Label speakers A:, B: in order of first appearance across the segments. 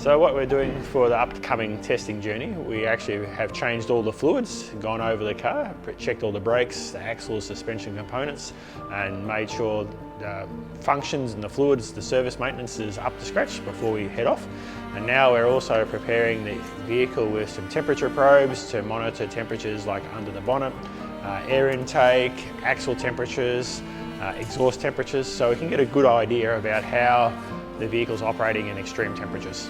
A: So what we're doing for the upcoming testing journey, we actually have changed all the fluids, gone over the car, checked all the brakes, the axles, suspension components, and made sure the functions and the fluids, the service maintenance is up to scratch before we head off. And now we're also preparing the vehicle with some temperature probes to monitor temperatures like under the bonnet, air intake, axle temperatures, exhaust temperatures, so we can get a good idea about how the vehicle's operating in extreme temperatures.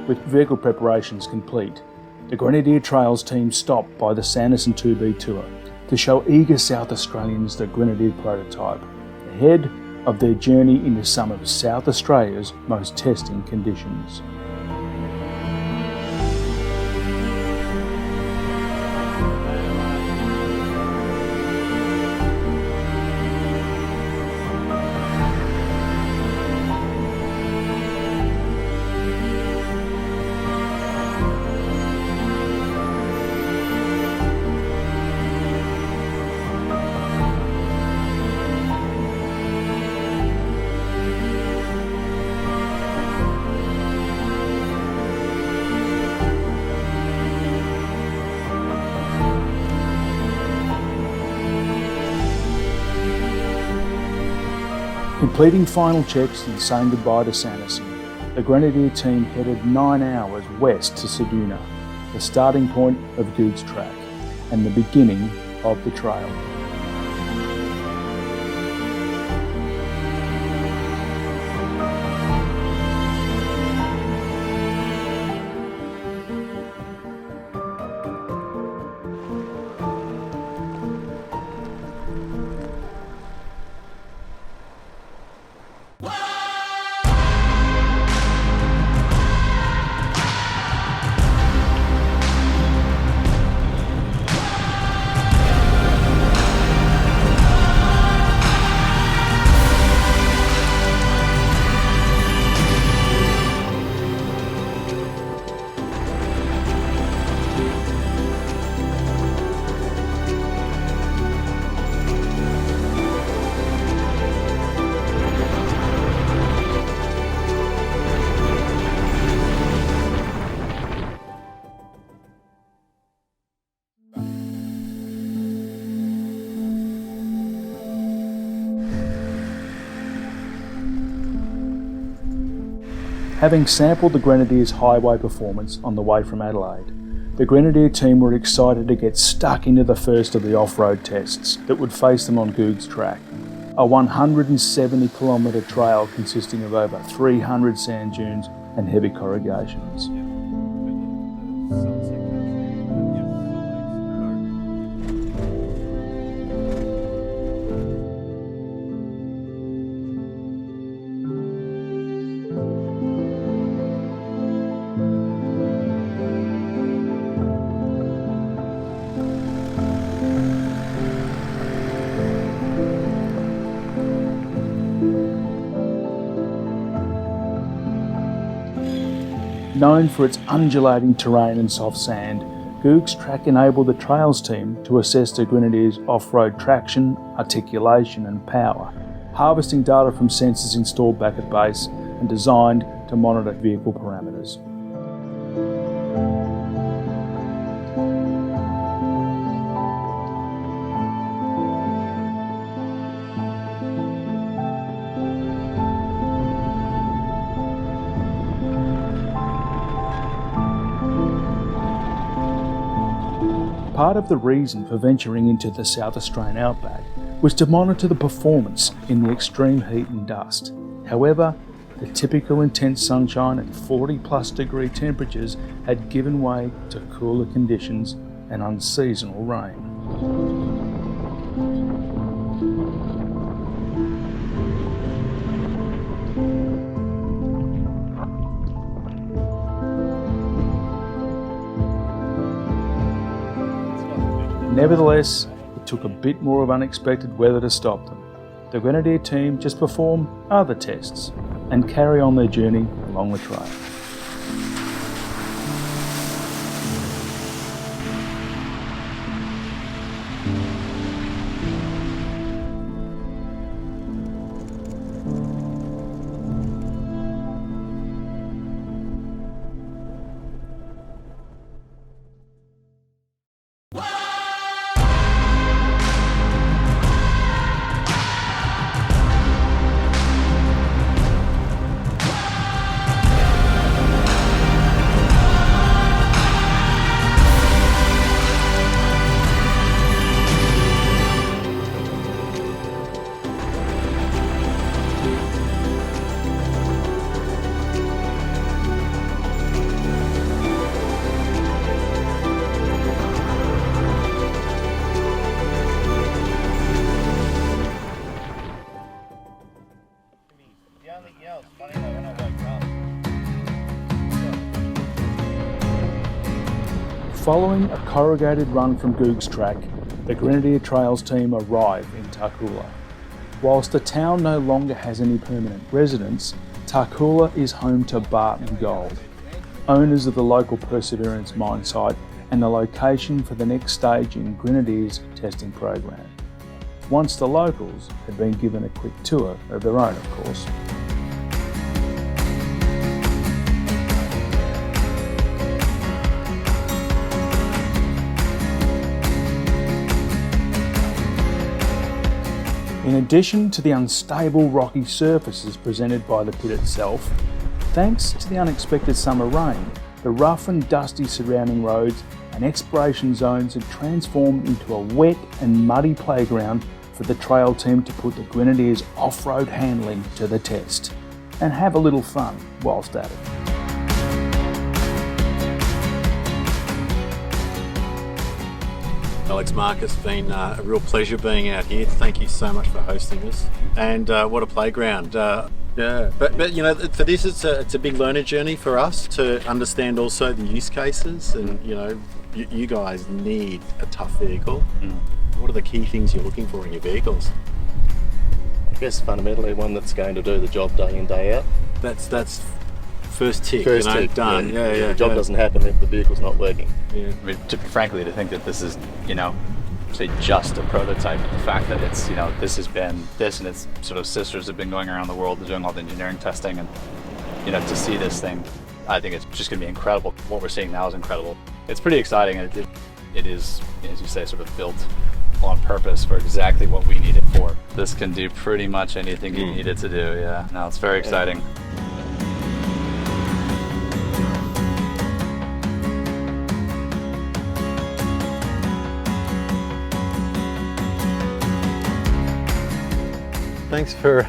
B: With vehicle preparations complete, the Grenadier Trails team stopped by the Sanderson 2B tour to show eager South Australians the Grenadier prototype, ahead of their journey into some of South Australia's most testing conditions. Completing final checks and saying goodbye to Sanderson, the Grenadier team headed 9 hours west to Ceduna, the starting point of GOOGS track and the beginning of the trail. Having sampled the Grenadier's highway performance on the way from Adelaide, the Grenadier team were excited to get stuck into the first of the off-road tests that would face them on GOOGS track, a 170-kilometre trail consisting of over 300 sand dunes and heavy corrugations. Known for its undulating terrain and soft sand, GOOGS track enabled the Trails team to assess the Grenadier's off-road traction, articulation and power, harvesting data from sensors installed back at base and designed to monitor vehicle parameters. Part of the reason for venturing into the South Australian outback was to monitor the performance in the extreme heat and dust. However, the typical intense sunshine and 40+ degree temperatures had given way to cooler conditions and unseasonal rain. Nevertheless, it took a bit more of unexpected weather to stop them. The Grenadier team just perform other tests and carry on their journey along the trail. Following a corrugated run from GOOGS track, the Grenadier Trails team arrive in Tarcoola. Whilst the town no longer has any permanent residents, Tarcoola is home to Barton Gold, owners of the local Perseverance mine site and the location for the next stage in Grenadier's testing program. Once the locals had been given a quick tour of their own, of course. In addition to the unstable rocky surfaces presented by the pit itself, thanks to the unexpected summer rain, the rough and dusty surrounding roads and exploration zones had transformed into a wet and muddy playground for the trail team to put the Grenadier's off-road handling to the test and have a little fun whilst at it.
C: Alex, Mark, it's been a real pleasure being out here. Thank you so much for hosting us. And what a playground. Yeah, but you know, for this, it's a big learner journey for us to understand also the use cases. And you know, you guys need a tough vehicle. What are the key things you're looking for in your vehicles?
D: I guess fundamentally one that's going to do the job day in, day out.
C: That's first tick.
D: First
C: you know,
D: tick,
C: done. Yeah.
D: The job doesn't happen if the vehicle's not working.
C: Yeah.
E: I mean, frankly, to think that this is, you know, say just a prototype, the fact that it's, you know, this has been, this and its sort of sisters have been going around the world doing all the engineering testing, and, you know, to see this thing, I think it's just going to be incredible. What we're seeing now is incredible. It's pretty exciting, and it is, as you say, sort of built on purpose for exactly what we need it for. This can do pretty much anything you need it to do, yeah. No, it's very exciting.
F: Thanks for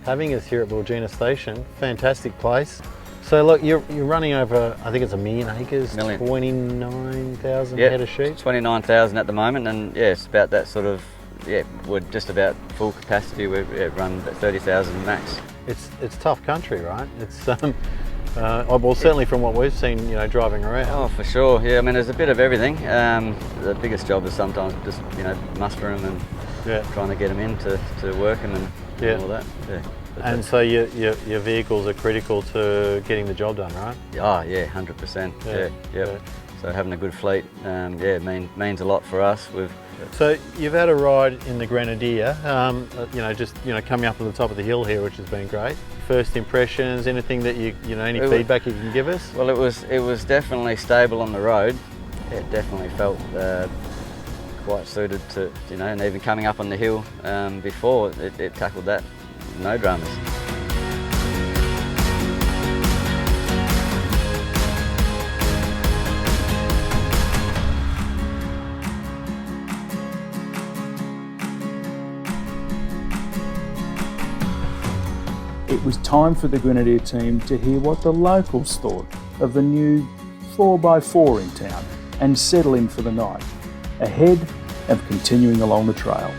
F: having us here at Wilgina Station. Fantastic place. So look, you're running over, I think it's 1 million acres, 29,000 head of sheep?
G: 29,000 at the moment, and yeah, it's about that sort of, yeah, we're just about full capacity. We run about 30,000 max.
F: It's tough country, right? It's well, certainly from what we've seen, you know, driving around.
G: Oh, for sure. Yeah, I mean, there's a bit of everything. The biggest job is sometimes just, you know, mustering them and trying to get them in to work them and all that. Yeah.
F: And so your vehicles are critical to getting the job done, right?
G: Oh yeah, 100%. Yeah. So having a good fleet, means a lot for us.
F: So you've had a ride in the Grenadier, coming up to the top of the hill here, which has been great. First impressions, anything that any feedback you can give us?
G: Well, it was definitely stable on the road. It definitely felt quite suited to, and even coming up on the hill before, it tackled that, no dramas.
B: It was time for the Grenadier team to hear what the locals thought of the new 4x4 in town and settle in for the night, ahead of continuing along the trail.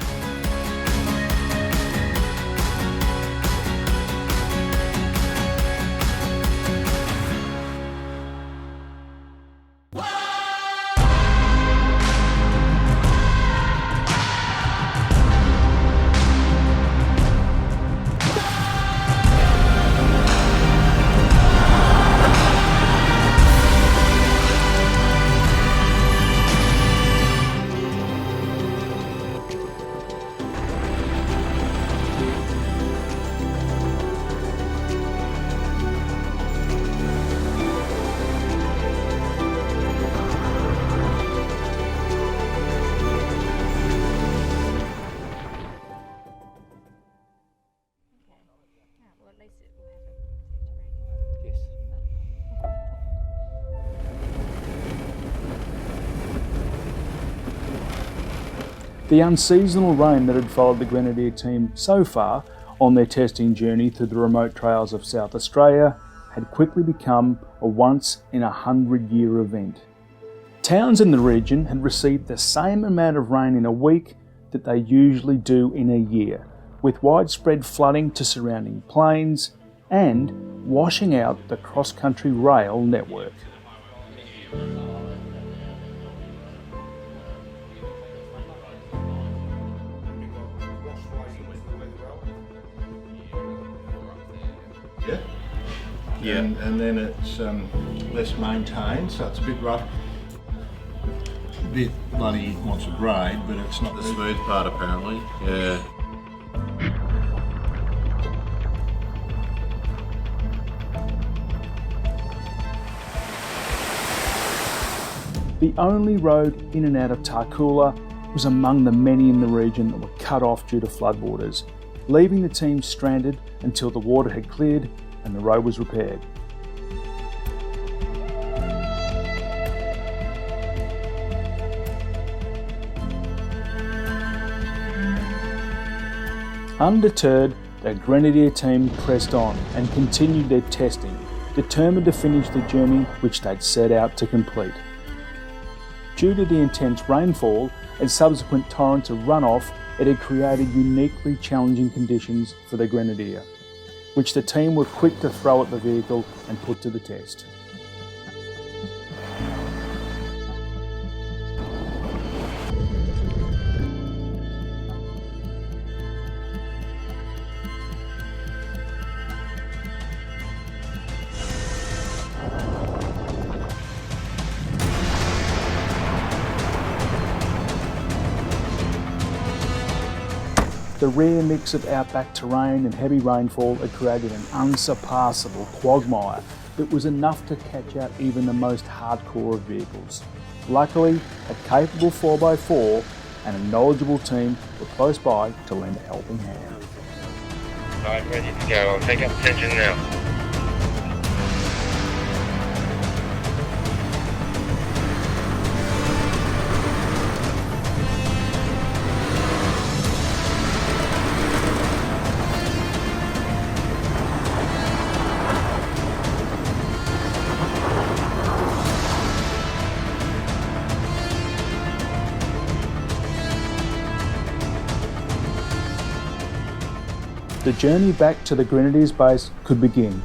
B: The unseasonal rain that had followed the Grenadier team so far on their testing journey through the remote trails of South Australia had quickly become a once-in-a-100-year event. Towns in the region had received the same amount of rain in a week that they usually do in a year, with widespread flooding to surrounding plains and washing out the cross-country rail network.
H: Yeah, and then it's less maintained, so it's a bit rough. A bit bloody wants a grade, but it's not
C: The smooth part apparently, yeah.
B: The only road in and out of Tarcoola was among the many in the region that were cut off due to floodwaters, leaving the team stranded until the water had cleared and the road was repaired. Undeterred, the Grenadier team pressed on and continued their testing, determined to finish the journey which they'd set out to complete. Due to the intense rainfall and subsequent torrents of runoff, it had created uniquely challenging conditions for the Grenadier, which the team were quick to throw at the vehicle and put to the test. The rare mix of outback terrain and heavy rainfall had created an unsurpassable quagmire that was enough to catch out even the most hardcore of vehicles. Luckily, a capable 4x4 and a knowledgeable team were close by to lend a helping hand.
I: I'm ready to go. I'll take up tension now.
B: The journey back to the Grenadiers base could begin,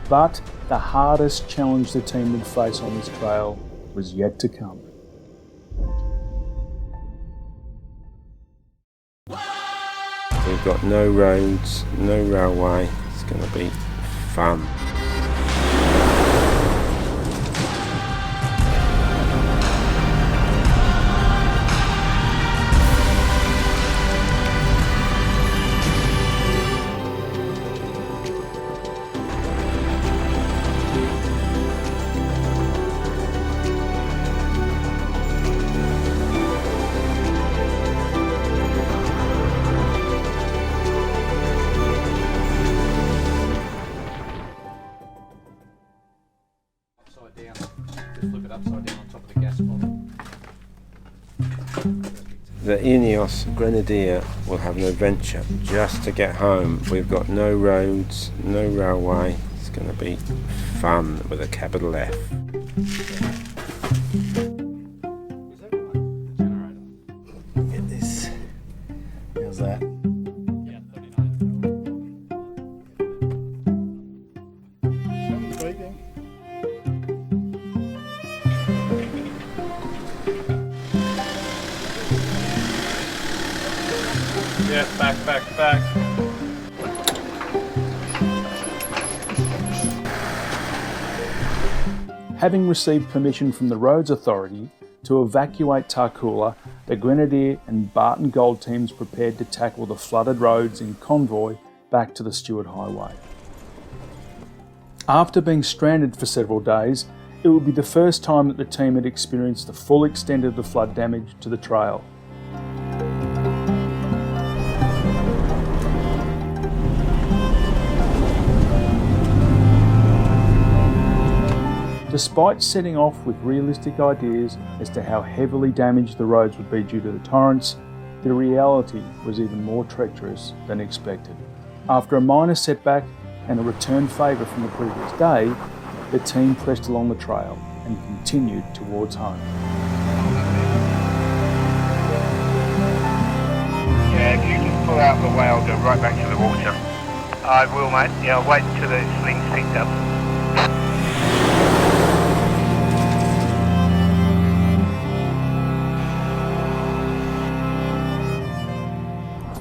B: but the hardest challenge the team would face on this trail was yet to come.
J: We've got no roads, no railway. It's going to be fun. The INEOS Grenadier will have an adventure just to get home. We've got no roads, no railway. It's going to be fun with a capital F.
H: Get this. How's that?
F: Yeah, back.
B: Having received permission from the Roads Authority to evacuate Tarcoola, the Grenadier and Barton Gold teams prepared to tackle the flooded roads in convoy back to the Stewart Highway. After being stranded for several days, it would be the first time that the team had experienced the full extent of the flood damage to the trail. Despite setting off with realistic ideas as to how heavily damaged the roads would be due to the torrents, the reality was even more treacherous than expected. After a minor setback and a return favour from the previous day, the team pressed along the trail and continued towards home.
I: Yeah, if you just pull out the way, I'll go right back to the water. I will, mate. Yeah, I'll wait until the sling's picked up.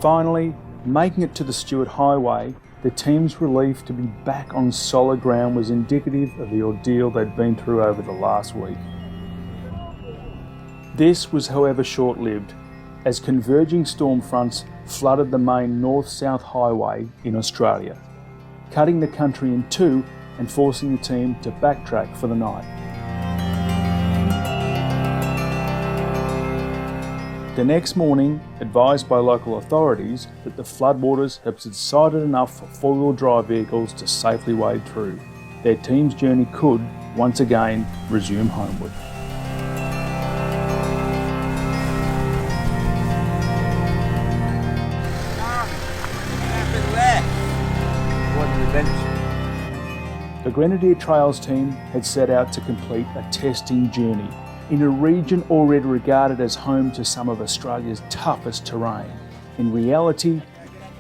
B: Finally, making it to the Stuart Highway, the team's relief to be back on solid ground was indicative of the ordeal they'd been through over the last week. This was, however, short-lived, as converging storm fronts flooded the main north-south highway in Australia, cutting the country in two and forcing the team to backtrack for the night. The next morning, advised by local authorities that the floodwaters had subsided enough for four-wheel drive vehicles to safely wade through, their team's journey could, once again, resume homeward. The Grenadier Trails team had set out to complete a testing journey in a region already regarded as home to some of Australia's toughest terrain. In reality,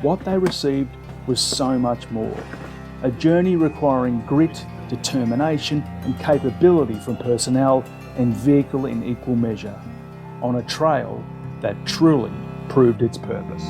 B: what they received was so much more. A journey requiring grit, determination and capability from personnel and vehicle in equal measure, on a trail that truly proved its purpose.